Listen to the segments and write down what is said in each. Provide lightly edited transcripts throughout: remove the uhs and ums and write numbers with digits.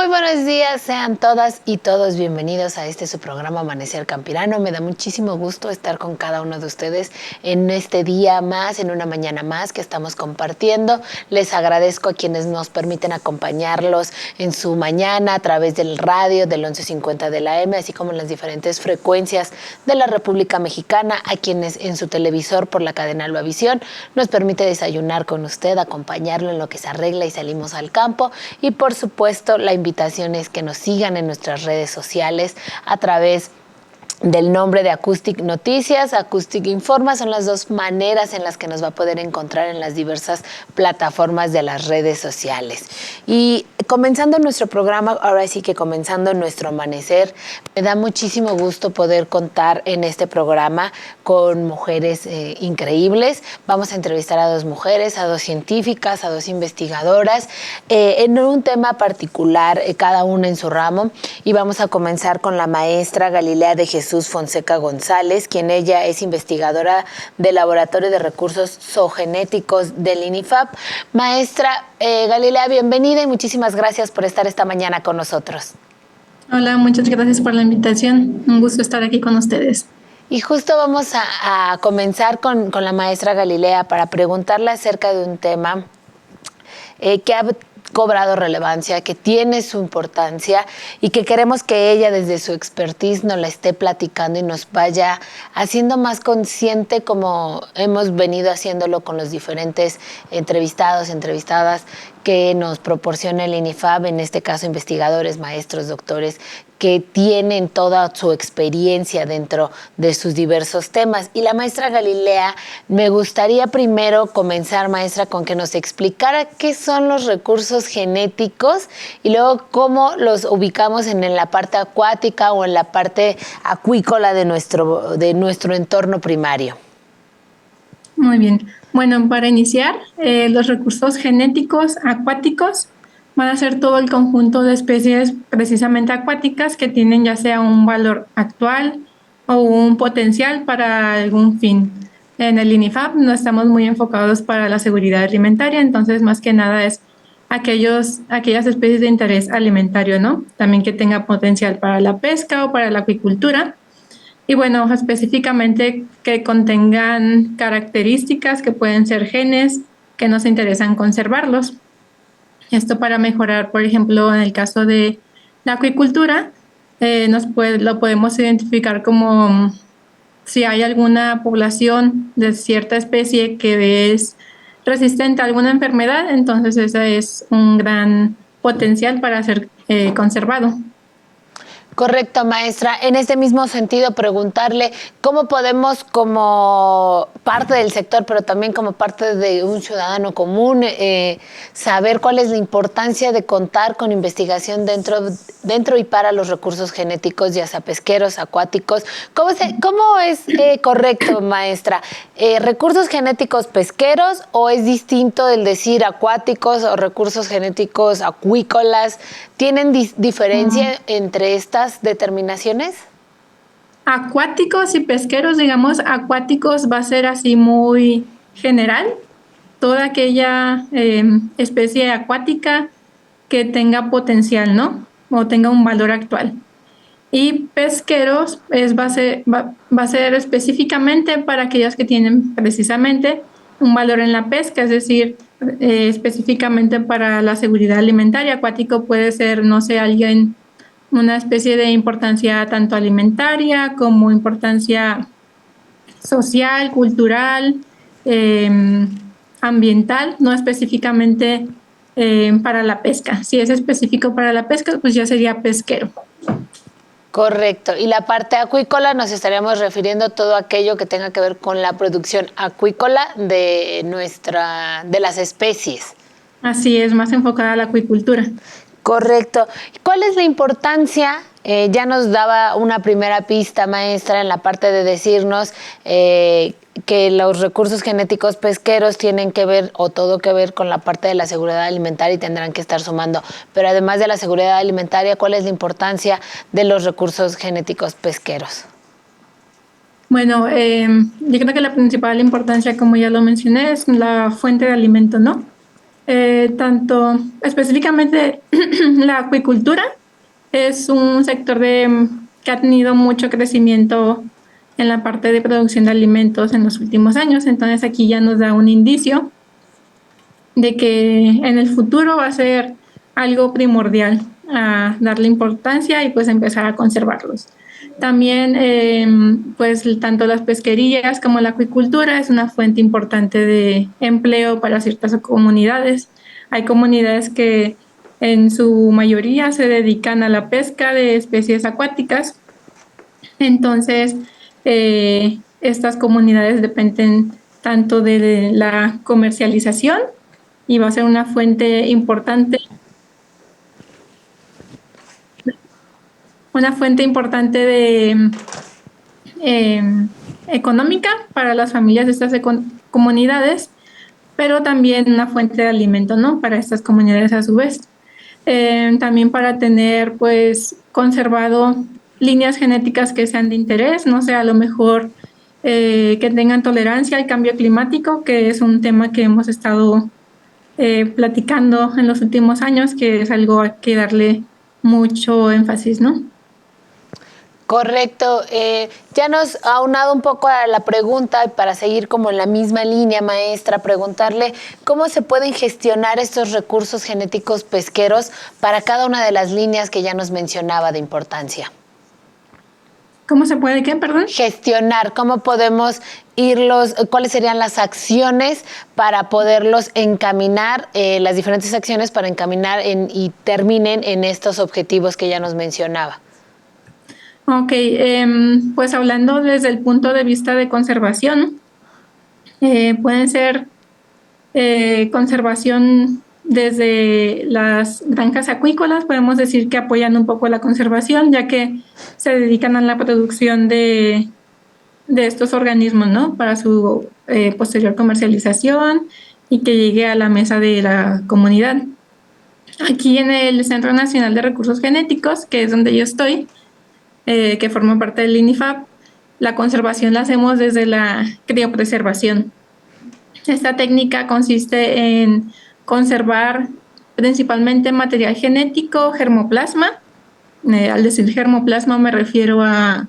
Muy buenos días, sean todas y todos bienvenidos a su programa Amanecer Campirano. Me da muchísimo gusto estar con cada uno de ustedes en este día más, en una mañana más que estamos compartiendo. Les agradezco a quienes nos permiten acompañarlos en su mañana a través del radio del 1150 de la AM, así como en las diferentes frecuencias de la República Mexicana, a quienes en su televisor por la cadena Alba-Visión nos permite desayunar con usted, acompañarlo en lo que se arregla y salimos al campo. Y por supuesto, la invitación es que nos sigan en nuestras redes sociales a través del nombre de Acoustic Noticias, Acoustic Informa, son las dos maneras en las que nos va a poder encontrar en las diversas plataformas de las redes sociales. Y comenzando nuestro programa, ahora sí que comenzando nuestro amanecer, me da muchísimo gusto poder contar en este programa con mujeres increíbles. Vamos a entrevistar a dos mujeres, a dos científicas, a dos investigadoras, en un tema particular, cada una en su ramo, y vamos a comenzar con la maestra Galilea de Jesús Fonseca González, quien ella es investigadora del Laboratorio de Recursos Zoogenéticos del INIFAP. Maestra Galilea, bienvenida y muchísimas gracias por estar esta mañana con nosotros. Hola, muchas gracias por la invitación. Un gusto estar aquí con ustedes. Y justo vamos a comenzar con la maestra Galilea para preguntarle acerca de un tema que ha cobrado relevancia, que tiene su importancia y que queremos que ella desde su expertise nos la esté platicando y nos vaya haciendo más consciente, como hemos venido haciéndolo con los diferentes entrevistados, entrevistadas que nos proporciona el INIFAP, en este caso investigadores, maestros, doctores, que tienen toda su experiencia dentro de sus diversos temas. Y la maestra Galilea, me gustaría primero comenzar, maestra, con que nos explicara qué son los recursos genéticos y luego cómo los ubicamos en la parte acuática o en la parte acuícola de nuestro entorno primario. Muy bien. Bueno, para iniciar, los recursos genéticos acuáticos van a ser todo el conjunto de especies precisamente acuáticas que tienen ya sea un valor actual o un potencial para algún fin. En el INIFAP no estamos muy enfocados para la seguridad alimentaria, entonces más que nada es aquellas especies de interés alimentario, ¿no? También que tenga potencial para la pesca o para la acuicultura. Y bueno, específicamente que contengan características que pueden ser genes que nos interesan conservarlos. Esto para mejorar, por ejemplo, en el caso de la acuicultura, lo podemos identificar como si hay alguna población de cierta especie que es resistente a alguna enfermedad, entonces ese es un gran potencial para ser conservado. Correcto, maestra. En este mismo sentido, preguntarle cómo podemos, como parte del sector, pero también como parte de un ciudadano común, saber cuál es la importancia de contar con investigación dentro y para los recursos genéticos, ya sea pesqueros, acuáticos. ¿Cómo es correcto, maestra? ¿Recursos genéticos pesqueros o es distinto el decir acuáticos o recursos genéticos acuícolas? ¿Tienen diferencia entre estas determinaciones? Acuáticos y pesqueros, digamos, acuáticos va a ser así muy general, toda aquella especie acuática que tenga potencial, ¿no? O tenga un valor actual. Y pesqueros va a ser específicamente para aquellos que tienen precisamente un valor en la pesca, es decir, específicamente para la seguridad alimentaria. Acuático puede ser, no sé, una especie de importancia tanto alimentaria como importancia social, cultural, ambiental, no específicamente para la pesca. Si es específico para la pesca, pues ya sería pesquero. Correcto. Y la parte acuícola nos estaríamos refiriendo a todo aquello que tenga que ver con la producción acuícola de las especies. Así es, más enfocada a la acuicultura. Correcto. ¿Cuál es la importancia? Ya nos daba una primera pista, maestra, en la parte de decirnos que los recursos genéticos pesqueros tienen que ver o todo que ver con la parte de la seguridad alimentaria y tendrán que estar sumando. Pero además de la seguridad alimentaria, ¿cuál es la importancia de los recursos genéticos pesqueros? Bueno, yo creo que la principal importancia, como ya lo mencioné, es la fuente de alimento, ¿no? tanto específicamente la acuicultura es un sector que ha tenido mucho crecimiento en la parte de producción de alimentos en los últimos años. Entonces aquí ya nos da un indicio de que en el futuro va a ser algo primordial a darle importancia y pues empezar a conservarlos. También, pues tanto las pesquerías como la acuicultura es una fuente importante de empleo para ciertas comunidades. Hay comunidades que en su mayoría se dedican a la pesca de especies acuáticas. Entonces, estas comunidades dependen tanto de la comercialización y va a ser una fuente importante de económica para las familias de estas comunidades, pero también una fuente de alimento, ¿no? Para estas comunidades a su vez. También para tener, pues, conservado líneas genéticas que sean de interés, no sé, a lo mejor que tengan tolerancia al cambio climático, que es un tema que hemos estado platicando en los últimos años, que es algo a que darle mucho énfasis, ¿no? Correcto. Ya nos ha aunado un poco a la pregunta y para seguir como en la misma línea, maestra, preguntarle cómo se pueden gestionar estos recursos genéticos pesqueros para cada una de las líneas que ya nos mencionaba de importancia. ¿Cómo se puede qué, perdón? Gestionar, cómo podemos irlos, cuáles serían las acciones para poderlos encaminar, las diferentes acciones para encaminar y terminen en estos objetivos que ya nos mencionaba. Ok, pues hablando desde el punto de vista de conservación, pueden ser conservación desde las granjas acuícolas, podemos decir que apoyan un poco la conservación, ya que se dedican a la producción de estos organismos, ¿no? Para su posterior comercialización y que llegue a la mesa de la comunidad. Aquí en el Centro Nacional de Recursos Genéticos, que es donde yo estoy, que forma parte del INIFAP, la conservación la hacemos desde la criopreservación. Esta técnica consiste en conservar principalmente material genético, germoplasma. Al decir germoplasma me refiero a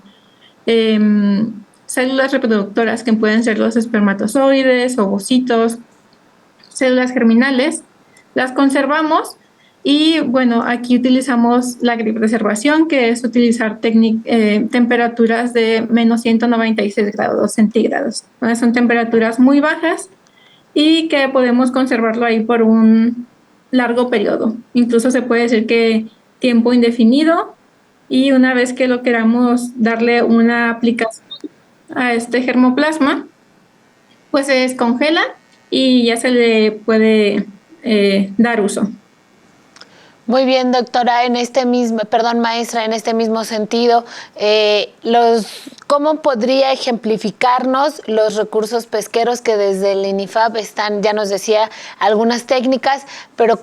células reproductoras que pueden ser los espermatozoides, ovocitos, células germinales. Las conservamos. Y bueno, aquí utilizamos la criopreservación, que es utilizar temperaturas de menos 196 grados centígrados. Entonces son temperaturas muy bajas y que podemos conservarlo ahí por un largo periodo. Incluso se puede decir que tiempo indefinido, y una vez que lo queramos darle una aplicación a este germoplasma, pues se descongela y ya se le puede dar uso. Muy bien, doctora, maestra, en este mismo sentido, ¿cómo podría ejemplificarnos los recursos pesqueros que desde el INIFAP están? Ya nos decía algunas técnicas, pero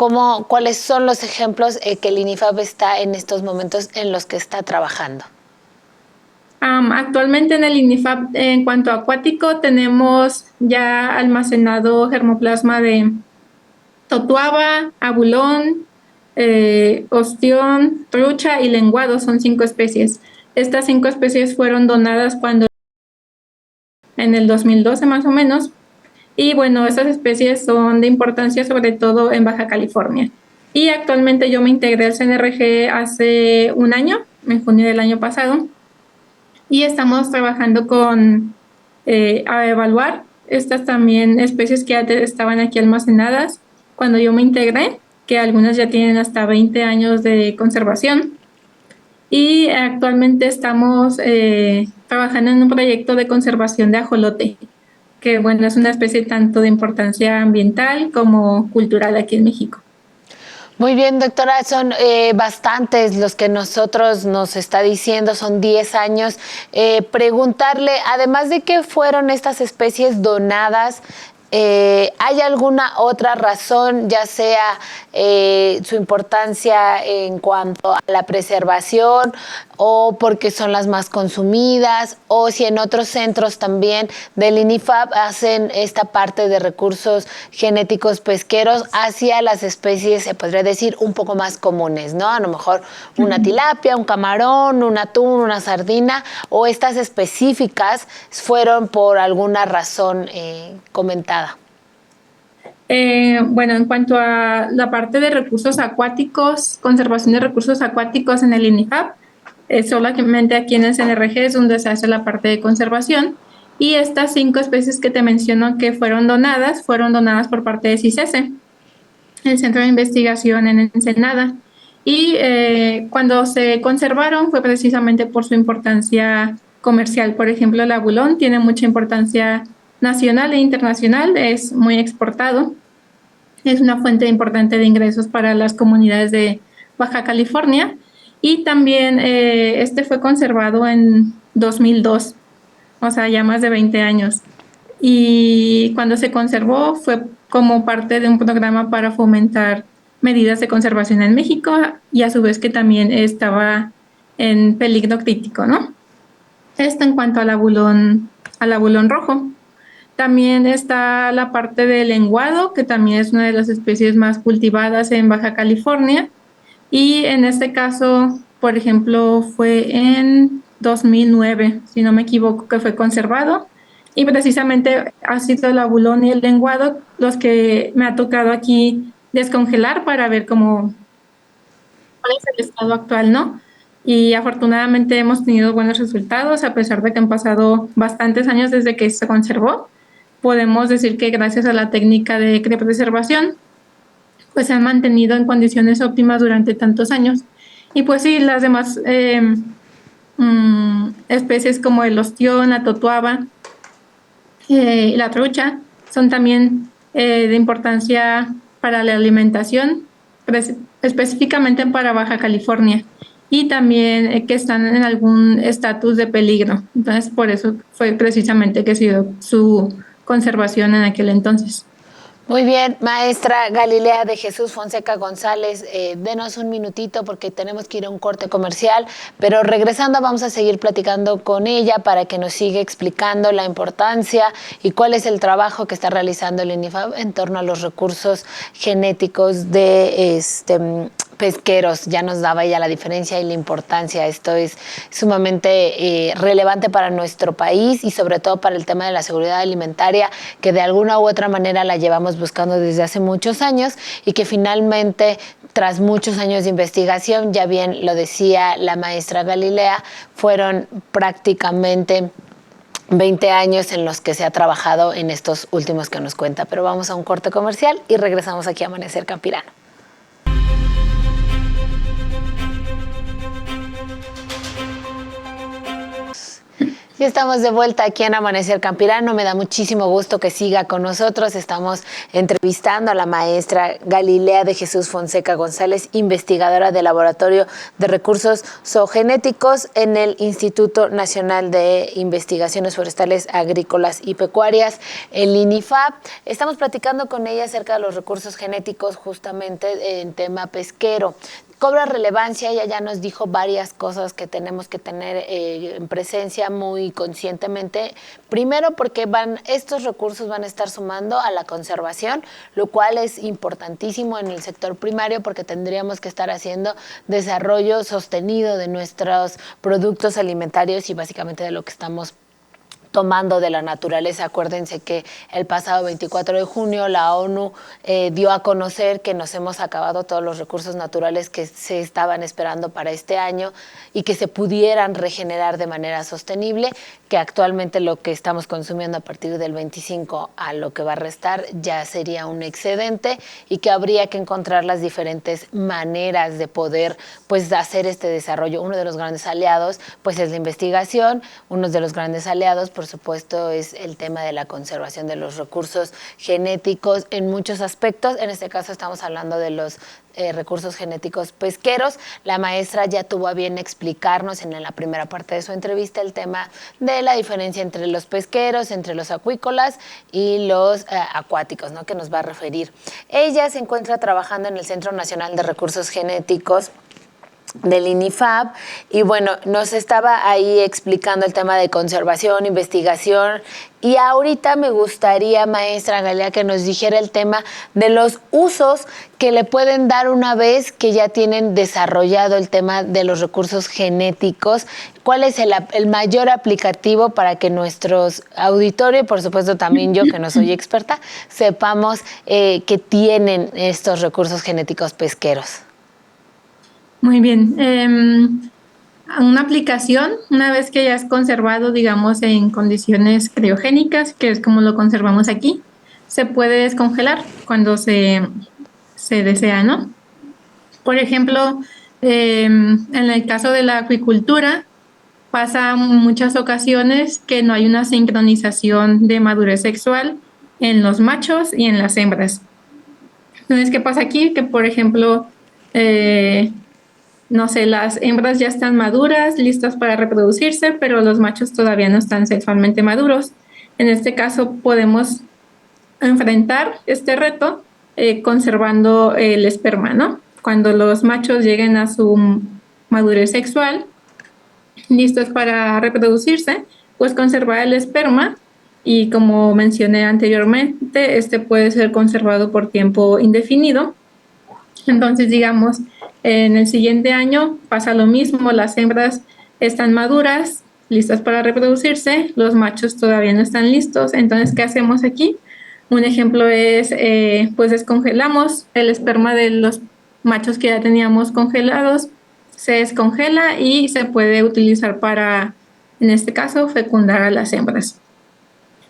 ¿cuáles son los ejemplos que el INIFAP está en estos momentos en los que está trabajando? Actualmente en el INIFAP, en cuanto a acuático, tenemos ya almacenado germoplasma de totuaba, abulón, ostión, trucha y lenguado. Son 5 especies. Estas 5 especies fueron donadas en el 2012 más o menos, y bueno, estas especies son de importancia sobre todo en Baja California. Y actualmente yo me integré al CNRG hace un año, en junio del año pasado, y estamos trabajando a evaluar estas también especies que ya estaban aquí almacenadas cuando yo me integré, que algunas ya tienen hasta 20 años de conservación. Y actualmente estamos trabajando en un proyecto de conservación de ajolote, que bueno, es una especie tanto de importancia ambiental como cultural aquí en México. Muy bien, doctora, son bastantes los que nos está diciendo, son 10 años. Preguntarle, además de que fueron estas especies donadas, ¿Hay alguna otra razón, ya sea su importancia en cuanto a la preservación o porque son las más consumidas, o si en otros centros también del INIFAP hacen esta parte de recursos genéticos pesqueros hacia las especies, se podría decir, un poco más comunes, ¿no? A lo mejor una tilapia, un camarón, un atún, una sardina, o estas específicas fueron por alguna razón comentada. Bueno, en cuanto a la parte de recursos acuáticos, conservación de recursos acuáticos en el INIFAP, solamente aquí en el CNRG es donde se hace la parte de conservación, y estas 5 especies que te menciono que fueron donadas por parte de CICESE, el Centro de Investigación en Ensenada, y cuando se conservaron fue precisamente por su importancia comercial. Por ejemplo, el abulón tiene mucha importancia nacional e internacional, es muy exportado, es una fuente importante de ingresos para las comunidades de Baja California, y también este fue conservado en 2002, o sea, ya más de 20 años. Y cuando se conservó fue como parte de un programa para fomentar medidas de conservación en México, y a su vez que también estaba en peligro crítico, ¿no? Esto en cuanto al abulón rojo. También está la parte del lenguado, que también es una de las especies más cultivadas en Baja California. Y en este caso, por ejemplo, fue en 2009, si no me equivoco, que fue conservado. Y precisamente ha sido el abulón y el lenguado los que me ha tocado aquí descongelar para ver cuál es el estado actual, ¿no? Y afortunadamente hemos tenido buenos resultados, a pesar de que han pasado bastantes años desde que se conservó. Podemos decir que gracias a la técnica de criopreservación, pues se han mantenido en condiciones óptimas durante tantos años. Y pues sí, las demás especies como el ostión, la totuaba y la trucha son también de importancia para la alimentación, específicamente para Baja California, y también que están en algún estatus de peligro. Entonces, por eso fue precisamente que se dio su conservación en aquel entonces. Muy bien, maestra Galilea de Jesús Fonseca González, denos un minutito porque tenemos que ir a un corte comercial, pero regresando vamos a seguir platicando con ella para que nos siga explicando la importancia y cuál es el trabajo que está realizando el INIFAP en torno a los recursos genéticos de pesqueros. Ya nos daba ella la diferencia y la importancia. Esto es sumamente relevante para nuestro país y sobre todo para el tema de la seguridad alimentaria, que de alguna u otra manera la llevamos buscando desde hace muchos años y que finalmente, tras muchos años de investigación, ya bien lo decía la maestra Galilea, fueron prácticamente 20 años en los que se ha trabajado en estos últimos que nos cuenta. Pero vamos a un corte comercial y regresamos aquí a Amanecer Campirano. Y estamos de vuelta aquí en Amanecer Campirano. Me da muchísimo gusto que siga con nosotros. Estamos entrevistando a la maestra Galilea de Jesús Fonseca González, investigadora del Laboratorio de Recursos Zoogenéticos en el Instituto Nacional de Investigaciones Forestales, Agrícolas y Pecuarias, el INIFAP. Estamos platicando con ella acerca de los recursos genéticos justamente en tema pesquero. Cobra relevancia, ella ya nos dijo varias cosas que tenemos que tener en presencia muy conscientemente. Primero, porque estos recursos van a estar sumando a la conservación, lo cual es importantísimo en el sector primario porque tendríamos que estar haciendo desarrollo sostenido de nuestros productos alimentarios y básicamente de lo que estamos tomando de la naturaleza. Acuérdense que el pasado 24 de junio la ONU dio a conocer que nos hemos acabado todos los recursos naturales que se estaban esperando para este año y que se pudieran regenerar de manera sostenible, que actualmente lo que estamos consumiendo a partir del 25 a lo que va a restar ya sería un excedente y que habría que encontrar las diferentes maneras de poder pues hacer este desarrollo. Uno de los grandes aliados pues es la investigación, uno de los grandes aliados por por supuesto, es el tema de la conservación de los recursos genéticos en muchos aspectos. En este caso estamos hablando de los recursos genéticos pesqueros. La maestra ya tuvo a bien explicarnos en la primera parte de su entrevista el tema de la diferencia entre los pesqueros, entre los acuícolas y los acuáticos, ¿no?, que nos va a referir. Ella se encuentra trabajando en el Centro Nacional de Recursos Genéticos del INIFAP, y bueno, nos estaba ahí explicando el tema de conservación, investigación, y ahorita me gustaría, maestra Galea, que nos dijera el tema de los usos que le pueden dar una vez que ya tienen desarrollado el tema de los recursos genéticos. ¿Cuál es el mayor aplicativo para que nuestros auditores, por supuesto también yo, que no soy experta, sepamos que tienen estos recursos genéticos pesqueros? Muy bien. Una aplicación, una vez que ya es conservado, digamos, en condiciones criogénicas, que es como lo conservamos aquí, se puede descongelar cuando se desea, ¿no? Por ejemplo, en el caso de la acuicultura, pasa muchas ocasiones que no hay una sincronización de madurez sexual en los machos y en las hembras. Entonces, ¿qué pasa aquí? Que, por ejemplo, no sé, las hembras ya están maduras, listas para reproducirse, pero los machos todavía no están sexualmente maduros. En este caso podemos enfrentar este reto conservando el esperma, ¿no? Cuando los machos lleguen a su madurez sexual, listos para reproducirse, pues conservar el esperma, y como mencioné anteriormente, este puede ser conservado por tiempo indefinido. Entonces, digamos, en el siguiente año pasa lo mismo, las hembras están maduras, listas para reproducirse, los machos todavía no están listos. Entonces, ¿qué hacemos aquí? Un ejemplo es, pues descongelamos el esperma de los machos que ya teníamos congelados, se descongela y se puede utilizar para, en este caso, fecundar a las hembras.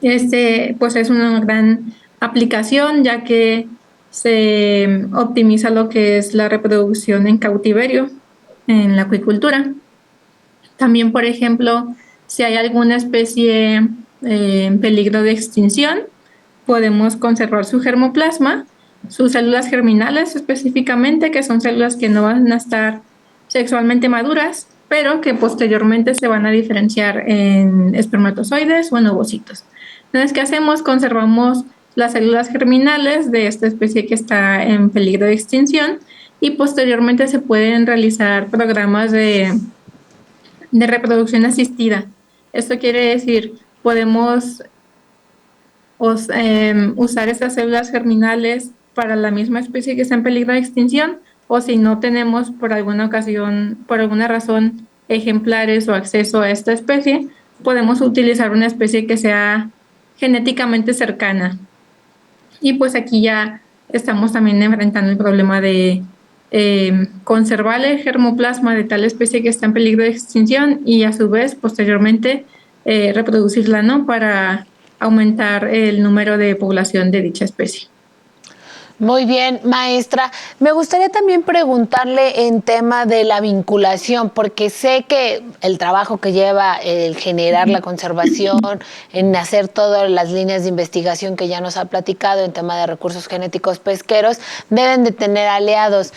Pues es una gran aplicación, ya que se optimiza lo que es la reproducción en cautiverio en la acuicultura. También, por ejemplo, si hay alguna especie en peligro de extinción, podemos conservar su germoplasma, sus células germinales específicamente, que son células que no van a estar sexualmente maduras, pero que posteriormente se van a diferenciar en espermatozoides o en ovocitos. Entonces, ¿qué hacemos? Conservamos las células germinales de esta especie que está en peligro de extinción, y posteriormente se pueden realizar programas de reproducción asistida. Esto quiere decir, podemos usar estas células germinales para la misma especie que está en peligro de extinción, o si no tenemos por alguna ocasión, por alguna razón, ejemplares o acceso a esta especie, podemos utilizar una especie que sea genéticamente cercana. Y pues aquí ya estamos también enfrentando el problema de conservar el germoplasma de tal especie que está en peligro de extinción, y a su vez posteriormente reproducirla, ¿no?, para aumentar el número de población de dicha especie. Muy bien, maestra. Me gustaría también preguntarle en tema de la vinculación, porque sé que el trabajo que lleva el generar la conservación, en hacer todas las líneas de investigación que ya nos ha platicado en tema de recursos genéticos pesqueros, deben de tener aliados.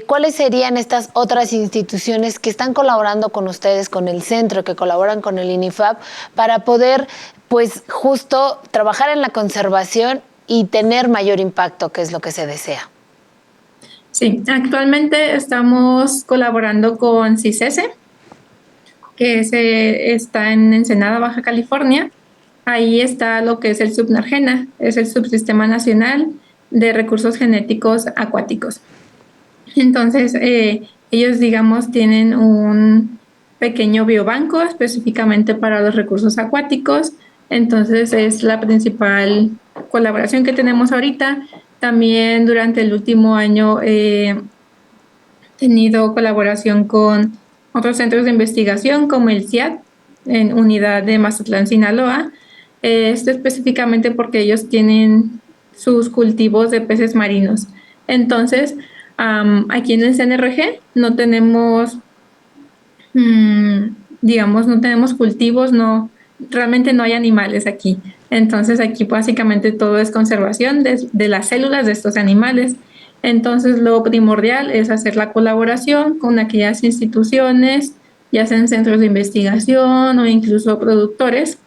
¿Cuáles serían estas otras instituciones que están colaborando con ustedes, con el centro, que colaboran con el INIFAP, para poder, pues, justo trabajar en la conservación y tener mayor impacto, que es lo que se desea? Sí, actualmente estamos colaborando con CICESE, que está en Ensenada, Baja California. Ahí está lo que es el SUBNARGENA, es el Subsistema Nacional de Recursos Genéticos Acuáticos. Entonces, ellos, digamos, tienen un pequeño biobanco específicamente para los recursos acuáticos. Entonces, es la principal colaboración que tenemos ahorita. También durante el último año he tenido colaboración con otros centros de investigación como el CIAT en unidad de Mazatlán, Sinaloa. Esto específicamente porque ellos tienen sus cultivos de peces marinos. Entonces, aquí en el CNRG no tenemos, digamos, no tenemos cultivos, no realmente no hay animales aquí. Entonces aquí básicamente todo es conservación de las células de estos animales. Entonces lo primordial es hacer la colaboración con aquellas instituciones, ya sean centros de investigación o incluso productores,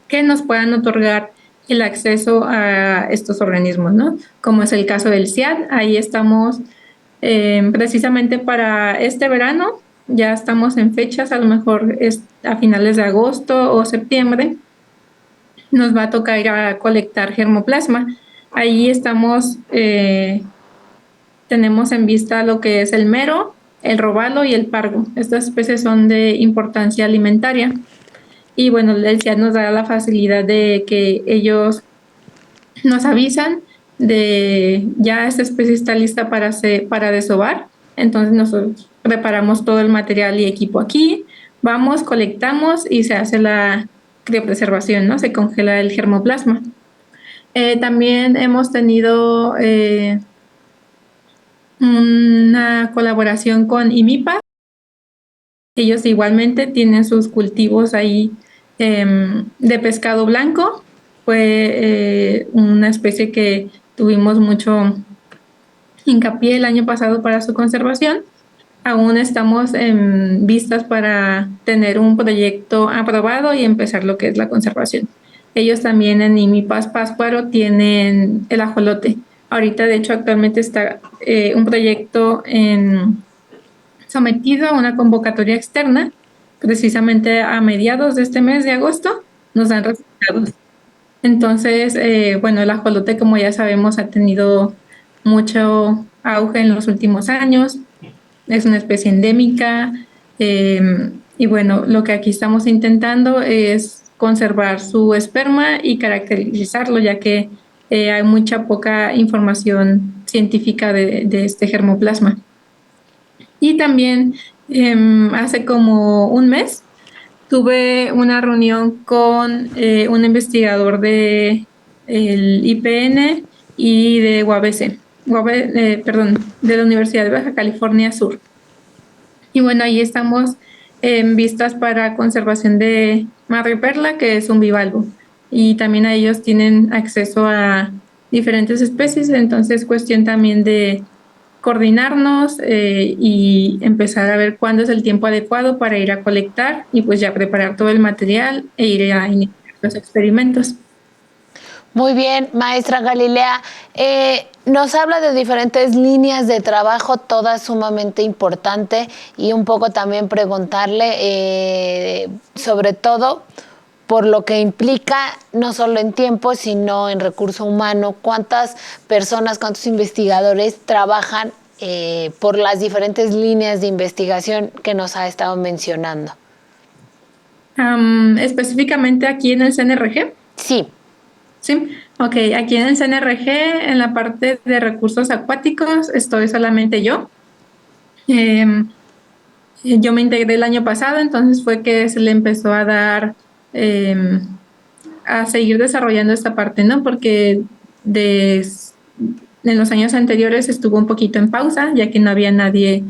que nos puedan otorgar el acceso a estos organismos, ¿no? Como es el caso del CIAD. Ahí estamos precisamente para este verano, ya estamos en fechas, a lo mejor es a finales de agosto o septiembre, nos va a tocar ir a colectar germoplasma. Ahí estamos, tenemos en vista lo que es el mero, el robalo y el pargo. Estas especies son de importancia alimentaria. Y bueno, el CIAD nos da la facilidad de que ellos nos avisan de ya esta especie está lista para desovar. Entonces nosotros preparamos todo el material y equipo aquí, vamos, colectamos y se hace la criopreservación, ¿no? Se congela el germoplasma. También hemos tenido una colaboración con IMIPA. Ellos igualmente tienen sus cultivos ahí de pescado blanco. Fue una especie que tuvimos mucho hincapié el año pasado para su conservación. Aún estamos en vistas para tener un proyecto aprobado y empezar lo que es la conservación. Ellos también en IMIPAS Pátzcuaro tienen el ajolote. Ahorita, de hecho, actualmente está un proyecto sometido a una convocatoria externa. Precisamente a mediados de este mes de agosto nos dan resultados. Entonces, bueno, el ajolote, como ya sabemos, ha tenido mucho auge en los últimos años. Es una especie endémica. Y bueno, lo que aquí estamos intentando es conservar su esperma y caracterizarlo, ya que hay mucha poca información científica de este germoplasma. Y también hace como un mes tuve una reunión con un investigador de el IPN y de UABC, de la Universidad de Baja California Sur. Y bueno, ahí estamos en vistas para conservación de madreperla, que es un bivalvo. Y también a ellos tienen acceso a diferentes especies, entonces cuestión también de coordinarnos y empezar a ver cuándo es el tiempo adecuado para ir a colectar y pues ya preparar todo el material e ir a iniciar los experimentos. Muy bien, maestra Galilea. Nos habla de diferentes líneas de trabajo, todas sumamente importantes, y un poco también preguntarle sobre todo por lo que implica no solo en tiempo, sino en recurso humano, cuántas personas, cuántos investigadores trabajan por las diferentes líneas de investigación que nos ha estado mencionando. Específicamente aquí en el CNRG. Sí. Sí, ok. Aquí en el CNRG, en la parte de recursos acuáticos, estoy solamente yo. Yo me integré el año pasado, entonces fue que se le empezó a dar a seguir desarrollando esta parte, ¿no? Porque en los años anteriores estuvo un poquito en pausa, ya que no había nadie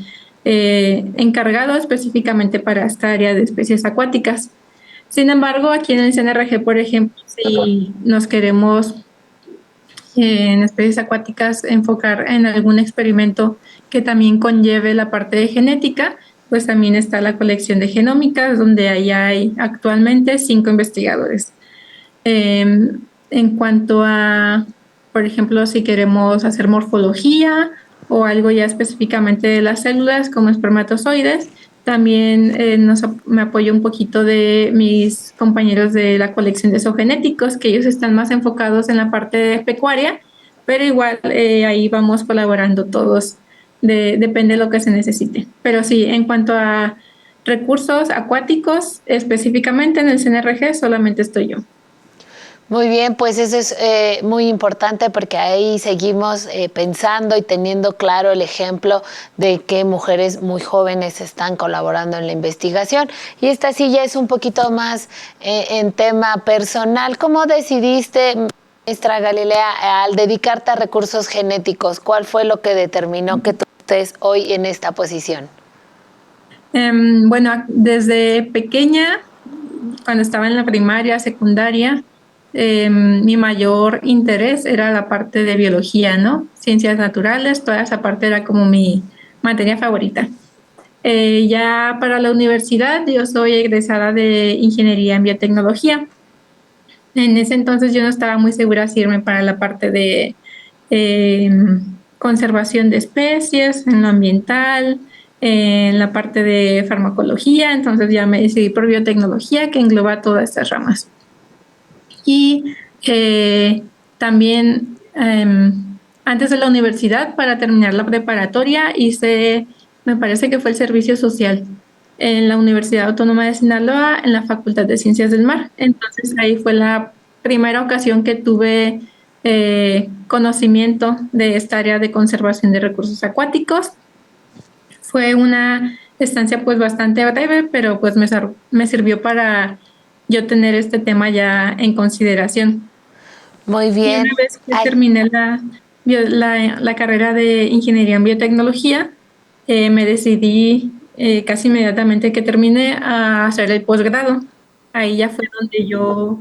encargado específicamente para esta área de especies acuáticas. Sin embargo, aquí en el CNRG, por ejemplo, si nos queremos en especies acuáticas enfocar en algún experimento que también conlleve la parte de genética, pues también está la colección de genómicas, donde ahí hay actualmente 5 investigadores. En cuanto a, por ejemplo, si queremos hacer morfología o algo ya específicamente de las células como espermatozoides, también me apoyo un poquito de mis compañeros de la colección de zoogenéticos, que ellos están más enfocados en la parte de pecuaria, pero igual ahí vamos colaborando todos, depende de lo que se necesite. Pero sí, en cuanto a recursos acuáticos, específicamente en el CNRG, solamente estoy yo. Muy bien, pues eso es muy importante porque ahí seguimos pensando y teniendo claro el ejemplo de que mujeres muy jóvenes están colaborando en la investigación. Y esta sí ya es un poquito más en tema personal. ¿Cómo decidiste, maestra Galilea, al dedicarte a recursos genéticos? ¿Cuál fue lo que determinó que tú estés hoy en esta posición? Bueno, desde pequeña cuando estaba en la primaria, secundaria, mi mayor interés era la parte de biología, ¿no? Ciencias naturales, toda esa parte era como mi materia favorita. Ya para la universidad, yo soy egresada de ingeniería en biotecnología. En ese entonces yo no estaba muy segura si irme para la parte de eh, conservación de especies, en lo ambiental, en la parte de farmacología, entonces ya me decidí por biotecnología, que engloba todas estas ramas. Y también antes de la universidad, para terminar la preparatoria, hice, me parece que fue el servicio social en la Universidad Autónoma de Sinaloa, en la Facultad de Ciencias del Mar. Entonces ahí fue la primera ocasión que tuve conocimiento de esta área de conservación de recursos acuáticos. Fue una estancia pues bastante breve, pero pues me sirvió para yo tener este tema ya en consideración. Muy Y una bien. vez que Ay, terminé la carrera de ingeniería en biotecnología, me decidí casi inmediatamente que terminé a hacer el posgrado. Ahí ya fue donde yo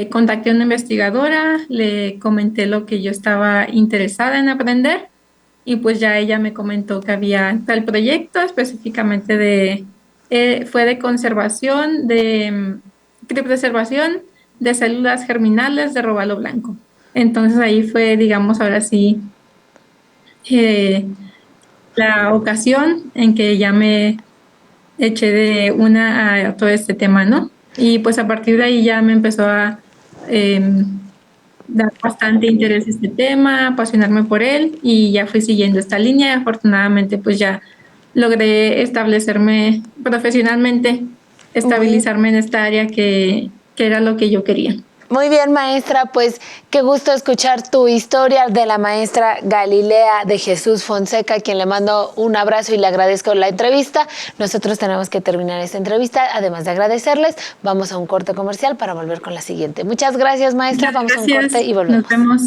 contacté a una investigadora, le comenté lo que yo estaba interesada en aprender y pues ya ella me comentó que había tal proyecto específicamente fue de conservación, de criopreservación de células germinales de robalo blanco. Entonces ahí fue, digamos, ahora sí, eh, la ocasión en que ya me eché de una a todo este tema, ¿no? Y pues a partir de ahí ya me empezó a dar bastante interés este tema, apasionarme por él y ya fui siguiendo esta línea. Afortunadamente, pues ya logré establecerme profesionalmente, muy, estabilizarme en esta área que era lo que yo quería. muy bien, maestra, pues qué gusto escuchar tu historia de la maestra Galilea de Jesús Fonseca, a quien le mando un abrazo y le agradezco la entrevista. Nosotros tenemos que terminar esta entrevista, además de agradecerles, vamos a un corte comercial para volver con la siguiente. Muchas gracias, maestra, Muchas vamos a un corte gracias. y Nos volvemos. vemos.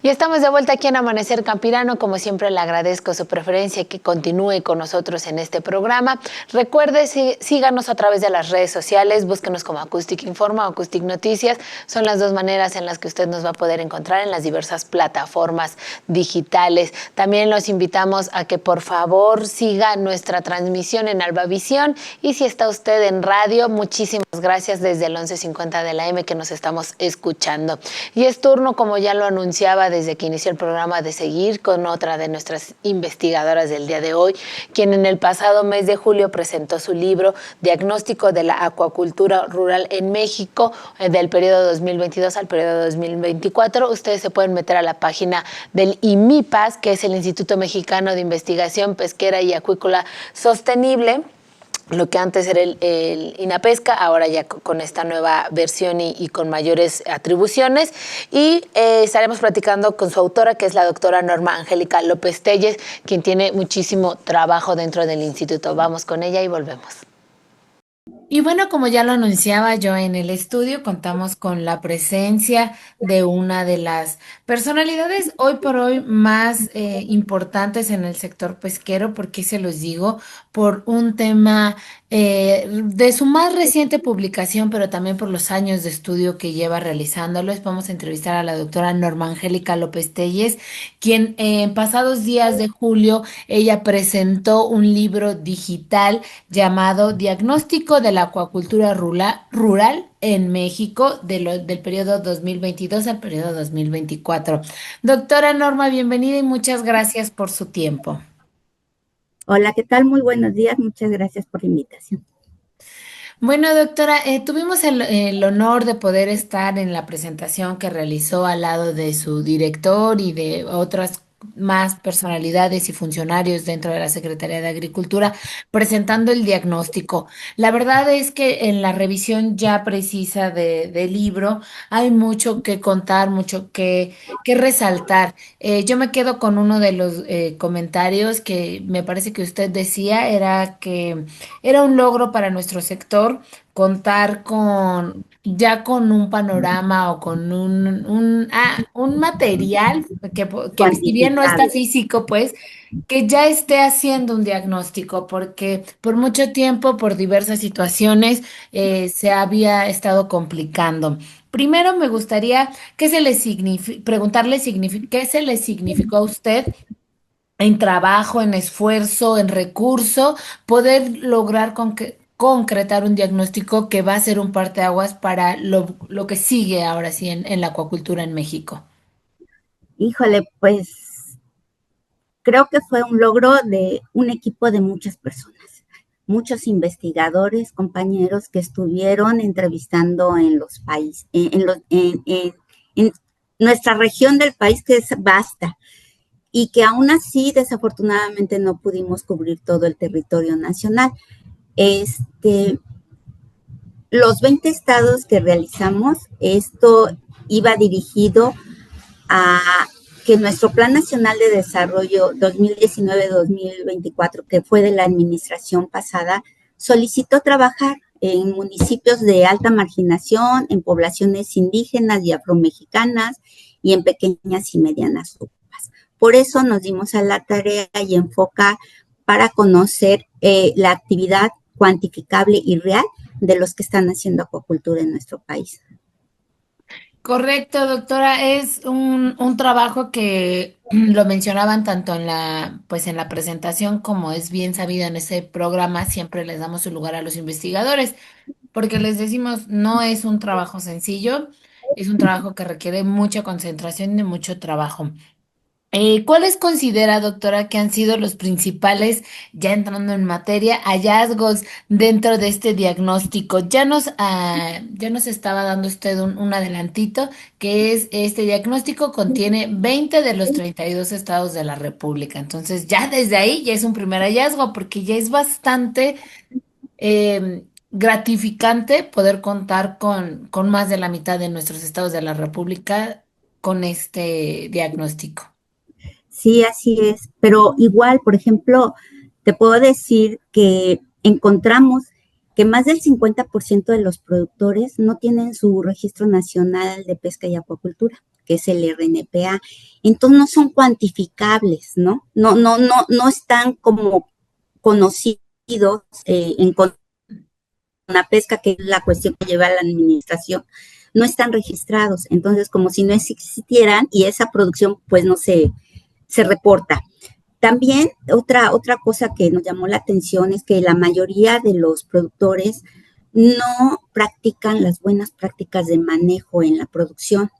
Y estamos de vuelta aquí en Amanecer Campirano. Como siempre, le agradezco su preferencia y que continúe con nosotros en este programa. Recuerde, síganos a través de las redes sociales, búsquenos como Acoustic Informa o Acoustic Noticias. Son las dos maneras en las que usted nos va a poder encontrar en las diversas plataformas digitales. También los invitamos a que por favor siga nuestra transmisión en Albavisión. Y si está usted en radio, muchísimas gracias desde el 1150 de la M que nos estamos escuchando. Y es turno, como ya lo anunciaba desde que inició el programa, de seguir con otra de nuestras investigadoras del día de hoy, quien en el pasado mes de julio presentó su libro Diagnóstico de la Acuacultura Rural en México, del periodo 2022 al periodo 2024. Ustedes se pueden meter a la página del IMIPAS, que es el Instituto Mexicano de Investigación Pesquera y Acuícola Sostenible, lo que antes era el INAPESCA, ahora ya con esta nueva versión y con mayores atribuciones. Y estaremos platicando con su autora, que es la doctora Norma Angélica López Telles, quien tiene muchísimo trabajo dentro del instituto. Vamos con ella y volvemos. Y bueno, como ya lo anunciaba yo en el estudio, contamos con la presencia de una de las personalidades hoy por hoy más importantes en el sector pesquero. ¿Por qué se los digo? Por un tema de su más reciente publicación, pero también por los años de estudio que lleva realizándolos. Vamos a entrevistar a la doctora Norma Angélica López Telles, quien en pasados días de julio, ella presentó un libro digital llamado Diagnóstico de la Acuacultura Rural en México del periodo 2022 al periodo 2024. Doctora Norma, bienvenida y muchas gracias por su tiempo. Hola, ¿qué tal? Muy buenos días. Muchas gracias por la invitación. Bueno, doctora, tuvimos el honor de poder estar en la presentación que realizó al lado de su director y de otras más personalidades y funcionarios dentro de la Secretaría de Agricultura presentando el diagnóstico. La verdad es que en la revisión ya precisa del libro hay mucho que contar, mucho que resaltar. Yo me quedo con uno de los comentarios que me parece que usted decía, era que era un logro para nuestro sector contar con un panorama o con un material que si bien no está cuantificable. físico, pues, que ya esté haciendo un diagnóstico, porque por mucho tiempo, por diversas situaciones, se había estado complicando. Primero me gustaría preguntarle qué se le significó a usted en trabajo, en esfuerzo, en recurso, poder lograr concretar un diagnóstico que va a ser un parteaguas para lo que sigue ahora sí en la acuacultura en México. Híjole, pues creo que fue un logro de un equipo de muchas personas, muchos investigadores, compañeros que estuvieron entrevistando en los países, en nuestra región del país que es vasta y que aún así desafortunadamente no pudimos cubrir todo el territorio nacional. Este, los 20 estados que realizamos, esto iba dirigido a que nuestro Plan Nacional de Desarrollo 2019-2024, que fue de la administración pasada, solicitó trabajar en municipios de alta marginación, en poblaciones indígenas y afromexicanas y en pequeñas y medianas urpas. Por eso nos dimos a la tarea y enfoca para conocer la actividad cuantificable y real de los que están haciendo acuacultura en nuestro país. Correcto, doctora. Es un trabajo que lo mencionaban tanto pues en la presentación como es bien sabido en ese programa, siempre les damos su lugar a los investigadores, porque les decimos, no es un trabajo sencillo, es un trabajo que requiere mucha concentración y mucho trabajo. ¿Cuáles considera, doctora, que han sido los principales, ya entrando en materia, hallazgos dentro de este diagnóstico? Ya nos estaba dando usted un adelantito, que es este diagnóstico contiene 20 de los 32 estados de la República. Entonces, ya desde ahí ya es un primer hallazgo, porque ya es bastante gratificante poder contar con más de la mitad de nuestros estados de la República con este diagnóstico. Sí, así es, pero igual, por ejemplo, te puedo decir que encontramos que más del 50% de los productores no tienen su registro nacional de pesca y acuacultura, que es el RNPA. Entonces no son cuantificables, ¿no? No están como conocidos en una pesca, que es la cuestión que lleva a la administración, no están registrados. Entonces, como si no existieran y esa producción pues no se reporta. También otra cosa que nos llamó la atención es que la mayoría de los productores no practican las buenas prácticas de manejo en la producción,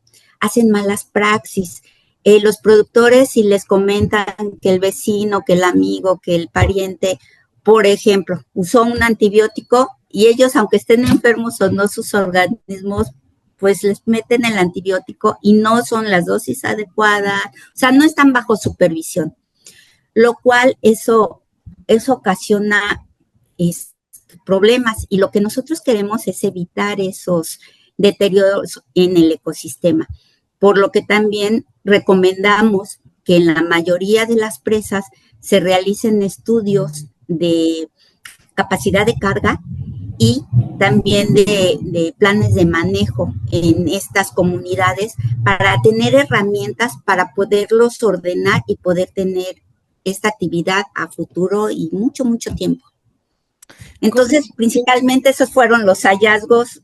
hacen malas praxis. Los productores, si les comentan que el vecino, que el amigo, que el pariente, por ejemplo, usó un antibiótico y ellos, aunque estén enfermos o no sus organismos, pues les meten el antibiótico y no son las dosis adecuadas, o sea, no están bajo supervisión, lo cual eso ocasiona problemas y lo que nosotros queremos es evitar esos deterioros en el ecosistema, por lo que también recomendamos que en la mayoría de las presas se realicen estudios de capacidad de carga y también de planes de manejo en estas comunidades para tener herramientas para poderlos ordenar y poder tener esta actividad a futuro y mucho, mucho tiempo. Entonces, principalmente esos fueron los hallazgos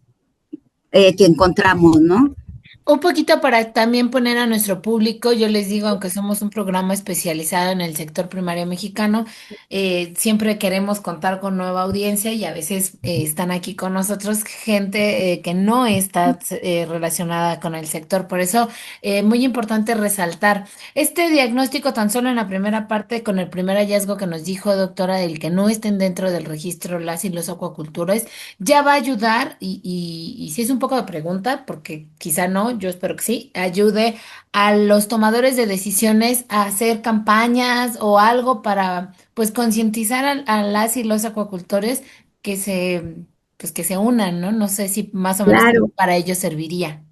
que encontramos, ¿no? Un poquito para también poner a nuestro público, yo les digo, aunque somos un programa especializado en el sector primario mexicano, siempre queremos contar con nueva audiencia y a veces están aquí con nosotros gente que no está relacionada con el sector. Por eso, muy importante resaltar este diagnóstico tan solo en la primera parte, con el primer hallazgo que nos dijo doctora, del que no estén dentro del registro las y los acuacultores, ya va a ayudar y sí es un poco de pregunta, porque quizá no, yo espero que sí, ayude a los tomadores de decisiones a hacer campañas o algo para pues concientizar a las y los acuacultores que pues que se unan, ¿no? No sé si más o menos Claro, para ellos serviría.